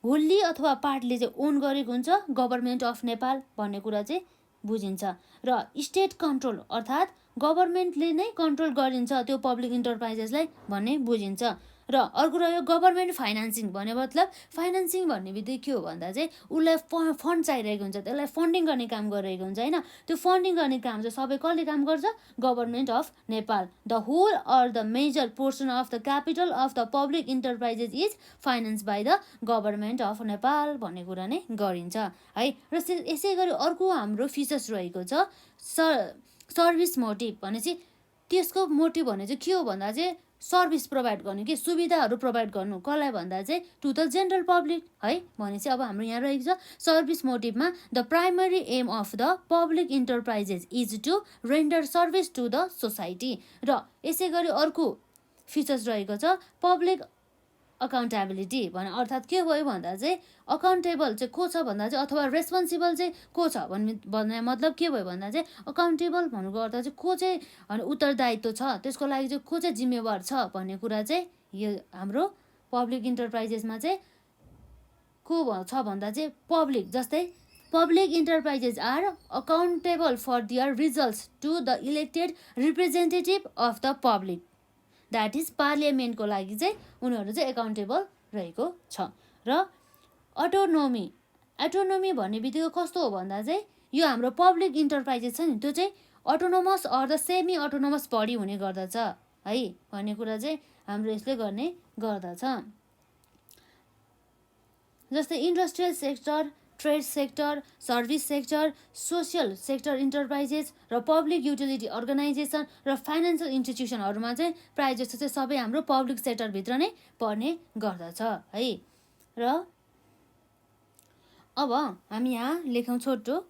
[SPEAKER 1] होल्ली अथवा पार्टले चाहिँ ओन गरेको हुन्छ गभर्मेन्ट अफ नेपाल भन्ने कुरा चाहिँ बुझिन्छ. र स्टेट कन्ट्रोल अर्थात् गभर्मेन्टले नै कन्ट्रोल गरिन्छ त्यो पब्लिक इन्टरप्राइजेसलाई भन्ने बुझिन्छ. र अर्को रह्यो गभर्मेन्ट फाइनेन्सिङ भन्ने मतलब फाइनेन्सिङ भन्ने बित्तिकै के हो भन्दा चाहिँ उसलाई फन्ड चाहिरहेको हुन्छ, त्यसलाई फन्डिङ गर्ने काम गरिरहेको हुन्छ होइन। त्यो फन्डिङ गर्ने काम चाहिँ सबै कसले काम गर्छ? Government of Nepal. The whole or the major portion of the capital of the public enterprises is finance by the government of Nepal भन्ने कुरा नै गरिन्छ है। र यसै गरी अर्को हाम्रो फिचर्स रहेको छ सर्भिस मोटिभ भनेपछि त्यसको मोटिभ भने चाहिँ के हो भन्दा चाहिँ सर्भिस प्रोभाइड गर्नु, कि सुविधाहरू प्रोभाइड गर्नु कसलाई भन्दा चाहिँ टु द जेनरल पब्लिक है। भनेपछि अब हाम्रो यहाँ रहेको छ सर्भिस मोटिभमा the primary aim of the public enterprises is to render service to the society. र यसै गरी अर्को फिचर्स रहेको छ पब्लिक अकाउन्टेबिलिटी भने अर्थात् के भयो भन्दा चाहिँ अकाउन्टेबल चाहिँ को छ भन्दा चाहिँ अथवा रेस्पोन्सिबल चाहिँ को छ भन्ने मतलब के भयो भन्दा चाहिँ अकाउन्टेबल भन्नुको अर्थ चाहिँ को चाहिँ उत्तरदायित्व छ, त्यसको लागि चाहिँ को चाहिँ जिम्मेवार छ भन्ने कुरा चाहिँ यो हाम्रो पब्लिक इन्टरप्राइजेसमा चाहिँ को छ भन्दा चाहिँ पब्लिक। जस्तै public enterprises are accountable for their results to the elected representative of the public, that is पार्लियामेन्टको लागि चाहिँ उनीहरू चाहिँ एकाउन्टेबल रहेको छ। र एटोनोमी भन्ने बित्तिकै कस्तो हो भन्दा चाहिँ यो हाम्रो पब्लिक इन्टरप्राइजेस छ नि त्यो चाहिँ autonomous or the semi autonomous body हुने गर्दछ है भन्ने कुरा चाहिँ हाम्रो यसले गर्ने गर्दछ। जस्तै industrial sector, trade sector, service sector, social sector enterprises र पब्लिक युटिलिटी अर्गनाइजेसन र फाइनेन्सियल इन्स्टिट्युसनहरूमा चाहिँ प्रायः जस्तो चाहिँ सबै हाम्रो पब्लिक सेक्टरभित्र नै पर्ने गर्दछ है। र अब हामी यहाँ लेखौँ छोटो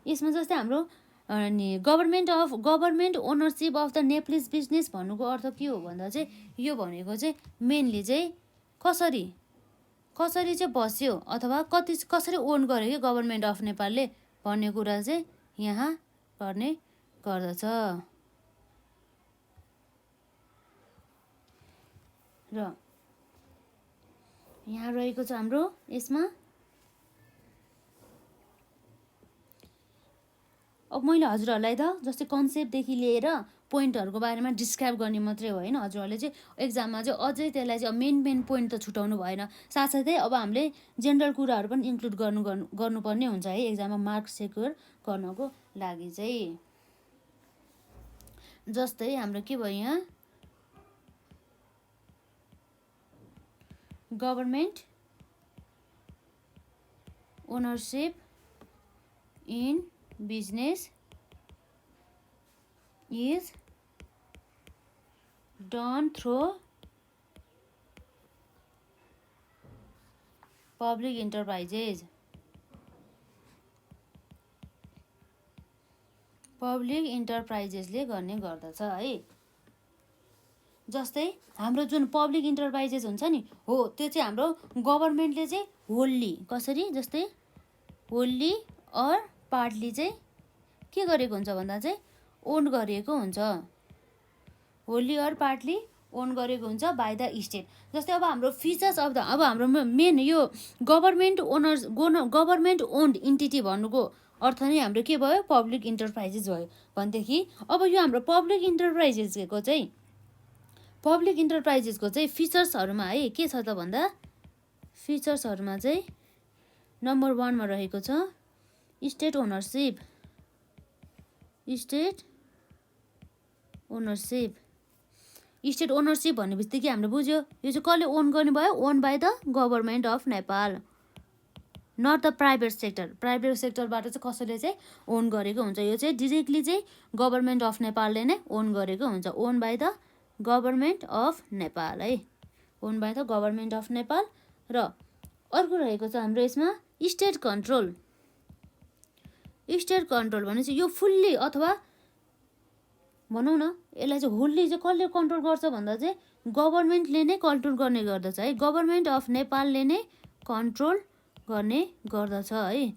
[SPEAKER 1] यसमा जस्तै हाम्रो government ownership of the Nepalese business भन्नुको अर्थ के हो भन्दा चाहिँ यो भनेको चाहिँ मेनली चाहिँ कसरी चाहिँ बस्यो अथवा कसरी ओन गर्यो कि गभर्मेन्ट अफ नेपालले भन्ने कुरा चाहिँ यहाँ गर्ने गर्दछ। र यहाँ रहेको छ हाम्रो यसमा अब मैले हजुरहरूलाई त जस्तै कन्सेप्टदेखि लिएर पोइन्टहरूको बारेमा डिस्क्राइब गर्ने मात्रै हो होइन। हजुरहरूले चाहिँ एक्जाममा चाहिँ अझै त्यसलाई चाहिँ मेन पोइन्ट त छुटाउनु भएन, साथसाथै अब हामीले जेनरल कुराहरू पनि इन्क्लुड गर्नुपर्ने हुन्छ है एक्जाममा मार्क्स सेक्युर गर्नको लागि चाहिँ। जस्तै हाम्रो के भयो यहाँ government ownership in business is done through public enterprises. पब्लिक इन्टरप्राइजेसले गर्ने गर्दछ है। जस्तै हाम्रो जुन पब्लिक इन्टरप्राइजेस हुन्छ नि हो त्यो चाहिँ हाम्रो गभर्मेन्टले चाहिँ होल्ली कसरी जस्तै होल्ली अर पार्टली चाहिँ के गरेको हुन्छ भन्दा चाहिँ ओन गरिएको हुन्छ, होल्ली अर पार्टली ओन गरेको हुन्छ बाई द स्टेट। जस्तै अब हाम्रो फिचर्स अफ द अब हाम्रो मेन यो गभर्मेन्ट ओन्ड इन्टिटी भन्नुको अर्थ नै हाम्रो के भयो पब्लिक इन्टरप्राइजेस भयो भनेदेखि अब यो हाम्रो पब्लिक इन्टरप्राइजेसको चाहिँ फिचर्सहरूमा है के छ त भन्दा फिचर्सहरूमा चाहिँ नम्बर 1 मा रहेको छ स्टेट ओनरसिप भन्ने बित्तिकै हामीले बुझ्यो यो चाहिँ कसले ओन गर्ने भयो own by the government of Nepal, not the private सेक्टरबाट चाहिँ कसैले चाहिँ ओन गरेको हुन्छ। यो चाहिँ डिरेक्टली चाहिँ गभर्मेन्ट अफ नेपालले नै ओन गरेको हुन्छ, own by the government of Nepal है, own by the government of Nepal. र अर्को रहेको छ हाम्रो यसमा स्टेट कन्ट्रोल भनेपछि यो फुल्ली अथवा भनौँ न यसलाई चाहिँ होल्ली चाहिँ कसले कन्ट्रोल गर्छ भन्दा चाहिँ गभर्मेन्टले नै कन्ट्रोल गर्ने गर्दछ है, गभर्मेन्ट अफ नेपालले नै कन्ट्रोल गर्ने गर्दछ है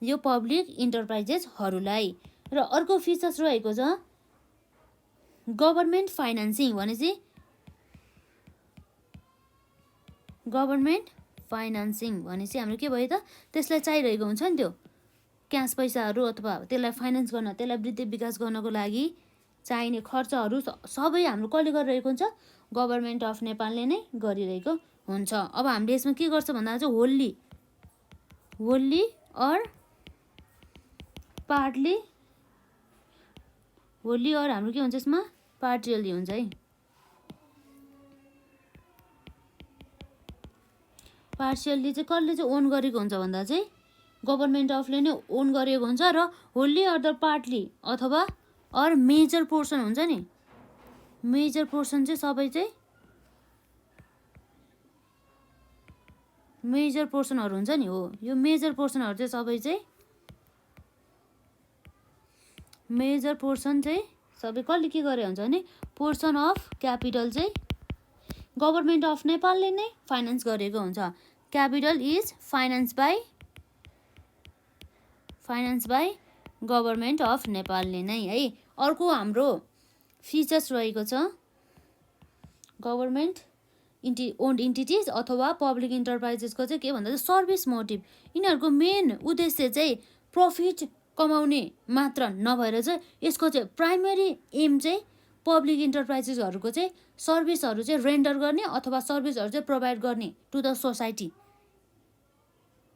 [SPEAKER 1] यो पब्लिक इन्टरप्राइजेसहरूलाई। र अर्को फिचर्स रहेको छ गभर्मेन्ट फाइनेन्सिङ भनेपछि हाम्रो के भयो त त्यसलाई चाहिरहेको हुन्छ नि त्यो क्यास पैसाहरू अथवा त्यसलाई फाइनेन्स गर्न त्यसलाई वृद्धि विकास गर्नको लागि चाहिने खर्चहरू सबै हाम्रो कसले गरिरहेको हुन्छ, गभर्मेन्ट अफ नेपालले नै गरिरहेको हुन्छ। अब हामीले यसमा के गर्छ भन्दा चाहिँ wholly or partly, wholly or हाम्रो के हुन्छ यसमा पार्टियली हुन्छ है। पार्सियल्ली चाहिँ कसले चाहिँ ओन गरेको हुन्छ भन्दा चाहिँ गभर्मेन्ट अफले नै ओन गरेको हुन्छ र होल्ली अर द पार्टली अथवा अर मेजर पोर्सन हुन्छ नि, मेजर पोर्सन चाहिँ सबै चाहिँ मेजर पोर्सनहरू हुन्छ नि, हो यो मेजर पोर्सनहरू चाहिँ सबै चाहिँ मेजर पोर्सन चाहिँ सबै कसले के गरे हुन्छ भने पोर्सन अफ क्यापिटल चाहिँ गभर्मेन्ट अफ नेपालले नै फाइनेन्स गरेको हुन्छ। Capital is finance by government of नेपालले नै है। अर्को हाम्रो फिचर्स रहेको छ गभर्मेन्ट ओन्ड इन्टिटिज अथवा पब्लिक इन्टरप्राइजेसको चाहिँ के भन्दा चाहिँ सर्भिस मोटिभ। यिनीहरूको मेन उद्देश्य चाहिँ प्रफिट कमाउने मात्र नभएर चाहिँ यसको चाहिँ प्राइमेरी एम चाहिँ पब्लिक इन्टरप्राइजेसहरूको चाहिँ सर्भिसहरू चाहिँ रेन्डर गर्ने अथवा सर्भिसहरू चाहिँ प्रोभाइड गर्ने टु द सोसाइटी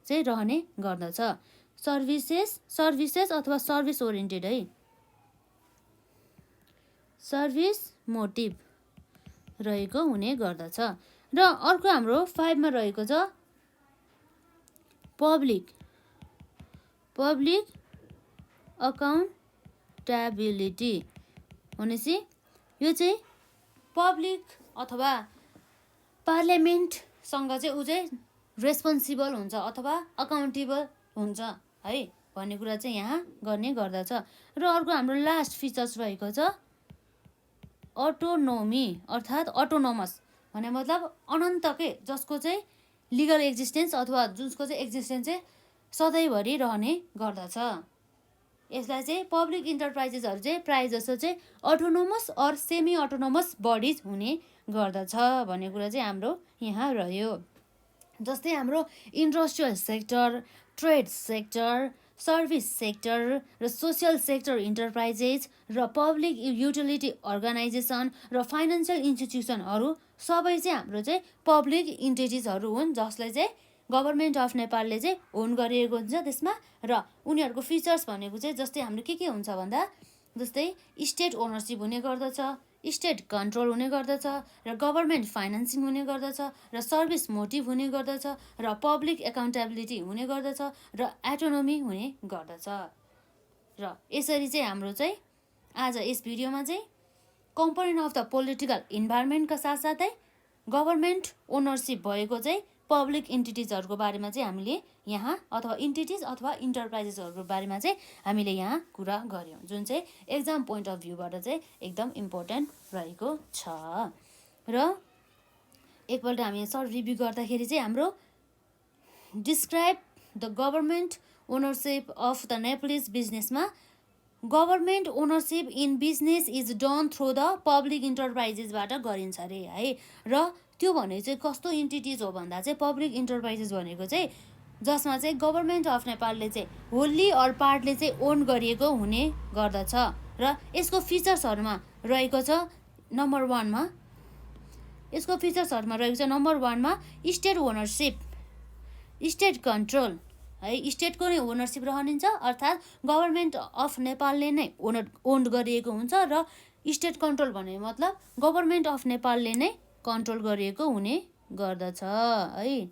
[SPEAKER 1] चाहिँ रहने गर्दछ। सर्भिसेस अथवा सर्भिस ओरिएन्टेड है, सर्भिस मोटिभ रहेको हुने गर्दछ। र अर्को हाम्रो 5 मा रहेको छ पब्लिक अकाउन्टेबिलिटी भनेपछि यो चाहिँ पब्लिक अथवा पार्लियामेन्टसँग चाहिँ ऊ चाहिँ रेस्पोन्सिबल हुन्छ अथवा अकाउन्टेबल हुन्छ है भन्ने कुरा चाहिँ यहाँ गर्ने गर्दछ। र अर्को हाम्रो लास्ट फिचर्स रहेको छ अटोनोमी अर्थात् अटोनोमस भन्ने मतलब अनन्तकै जसको चाहिँ लिगल एक्जिस्टेन्स अथवा जसको चाहिँ एक्जिस्टेन्स चाहिँ सधैँभरि रहने गर्दछ। यसलाई चाहिँ पब्लिक इन्टरप्राइजेसहरू चाहिँ प्रायः जस्तो चाहिँ autonomous or semi autonomous bodies हुने गर्दछ भन्ने कुरा चाहिँ हाम्रो यहाँ रह्यो। जस्तै हाम्रो industrial sector, trade sector, service sector र सोसियल सेक्टर इन्टरप्राइजेस र पब्लिक युटिलिटी अर्गनाइजेसन र फाइनेन्सियल इन्स्टिट्युसनहरू सबै चाहिँ हाम्रो चाहिँ पब्लिक इन्टिटिजहरू हुन् जसलाई चाहिँ गभर्मेन्ट अफ नेपालले चाहिँ ओन गरिएको हुन्छ त्यसमा। र उनीहरूको फिचर्स भनेको चाहिँ जस्तै हाम्रो के हुन्छ भन्दा जस्तै स्टेट ओनरसिप हुने गर्दछ, स्टेट कन्ट्रोल हुने गर्दछ र गभर्मेन्ट फाइनेन्सिङ हुने गर्दछ र सर्भिस मोटिभ हुने गर्दछ र पब्लिक एकाउन्टेबिलिटी हुने गर्दछ र एटोनोमी हुने गर्दछ। र यसरी चाहिँ हाम्रो चाहिँ आज यस भिडियोमा चाहिँ कम्पोनेन्ट अफ द पोलिटिकल इन्भाइरोमेन्टका साथसाथै गभर्मेन्ट ओनरसिप भएको चाहिँ पब्लिक इन्टिटिजहरूको बारेमा चाहिँ हामीले यहाँ अथवा इन्टिटिज अथवा इन्टरप्राइजेसहरूको बारेमा चाहिँ हामीले यहाँ कुरा गऱ्यौँ जुन चाहिँ एक्जाम पोइन्ट अफ भ्यूबाट चाहिँ एकदम इम्पोर्टेन्ट रहेको छ। र एकपल्ट हामी सर्ट रिभ्यू गर्दाखेरि चाहिँ हाम्रो describe the government ownership of the Nepalese बिजनेसमा government ownership in business is done through the public इन्टरप्राइजेसबाट गरिन्छ अरे है। र त्यो भने चाहिँ कस्तो इन्टिटिज हो भन्दा चाहिँ पब्लिक इन्टरप्राइजेस भनेको चाहिँ जसमा चाहिँ गभर्मेन्ट अफ नेपालले चाहिँ होल्ली अर पार्टले चाहिँ ओन गरिएको हुने गर्दछ। र यसको फिचर्सहरूमा रहेको छ नम्बर 1 मा, यसको फिचर्सहरूमा रहेको छ नम्बर 1 मा स्टेट ओनरसिप, स्टेट कन्ट्रोल है, स्टेटको नै ओनरसिप रहन्छ अर्थात् गभर्मेन्ट अफ नेपालले नै ओन गरिएको हुन्छ र स्टेट कन्ट्रोल भन्ने मतलब गभर्मेन्ट अफ नेपालले नै कन्ट्रोल गरिएको हुने गर्दछ है,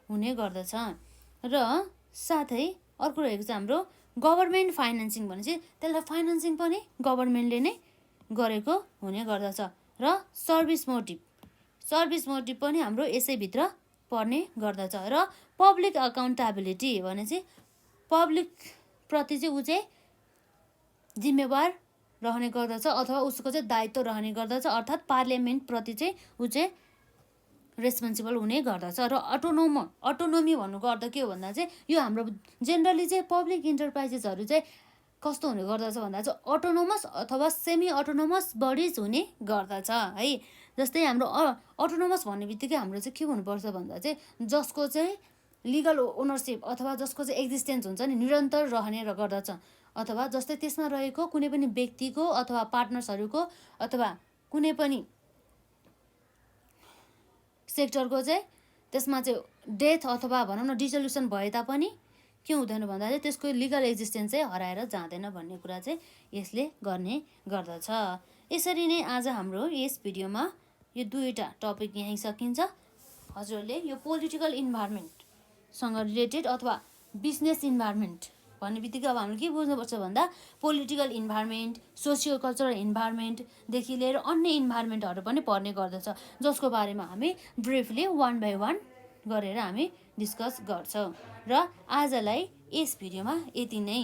[SPEAKER 1] हुने गर्दछ। र साथै अर्को रहेको छ हाम्रो गभर्मेन्ट फाइनेन्सिङ भनेपछि त्यसलाई फाइनेन्सिङ पनि गभर्मेन्टले नै गरेको हुने गर्दछ। र सर्भिस मोटिभ पनि हाम्रो यसैभित्र पर्ने गर्दछ। र पब्लिक अकाउन्टेबिलिटी भनेपछि पब्लिक प्रति चाहिँ ऊ चाहिँ जिम्मेवार रहने गर्दछ अथवा उसको चाहिँ दायित्व रहने गर्दछ अर्थात् पार्लियामेन्ट प्रति चाहिँ ऊ चाहिँ रेस्पोन्सिबल हुने गर्दछ। र अटोनोमी भन्नुको अर्थ के हो भन्दा चाहिँ यो हाम्रो जेनरली चाहिँ पब्लिक इन्टरप्राइजेसहरू चाहिँ कस्तो हुने गर्दछ भन्दा चाहिँ अटोनोमस अथवा सेमी अटोनोमस बडिज हुने गर्दछ है। जस्तै हाम्रो अटोनोमस भन्ने बित्तिकै हाम्रो चाहिँ के हुनुपर्छ भन्दा चाहिँ जसको चाहिँ लिगल ओनरसिप अथवा जसको चाहिँ एक्जिस्टेन्स हुन्छ नि निरन्तर रहने गर्दछ अथवा जस्तै त्यसमा रहेको कुनै पनि व्यक्तिको अथवा पार्टनर्सहरूको अथवा कुनै पनि सेक्टरको चाहिँ त्यसमा चाहिँ डेथ अथवा भनौँ न डिसोल्युसन भए तापनि के हुँदैन भन्दा चाहिँ त्यसको लिगल एक्जिस्टेन्स चाहिँ हराएर जाँदैन भन्ने कुरा चाहिँ यसले गर्ने गर्दछ। यसरी नै आज हाम्रो यस भिडियोमा यो दुईवटा टपिक यहीँ सकिन्छ। हजुरहरूले यो पोलिटिकल इन्भाइरोमेन्टसँग रिलेटेड अथवा बिजनेस इन्भाइरोमेन्ट भन्ने बित्तिकै अब हामीले के बुझ्नुपर्छ भन्दा पोलिटिकल इन्भाइरोमेन्ट, सोसियो कल्चरल इन्भाइरोमेन्टदेखि लिएर अन्य इन्भाइरोमेन्टहरू पनि पर्ने गर्दछ, जसको बारेमा हामी ब्रिफली वान बाई वान गरेर हामी डिस्कस गर्छौँ। र आजलाई यस भिडियोमा यति नै।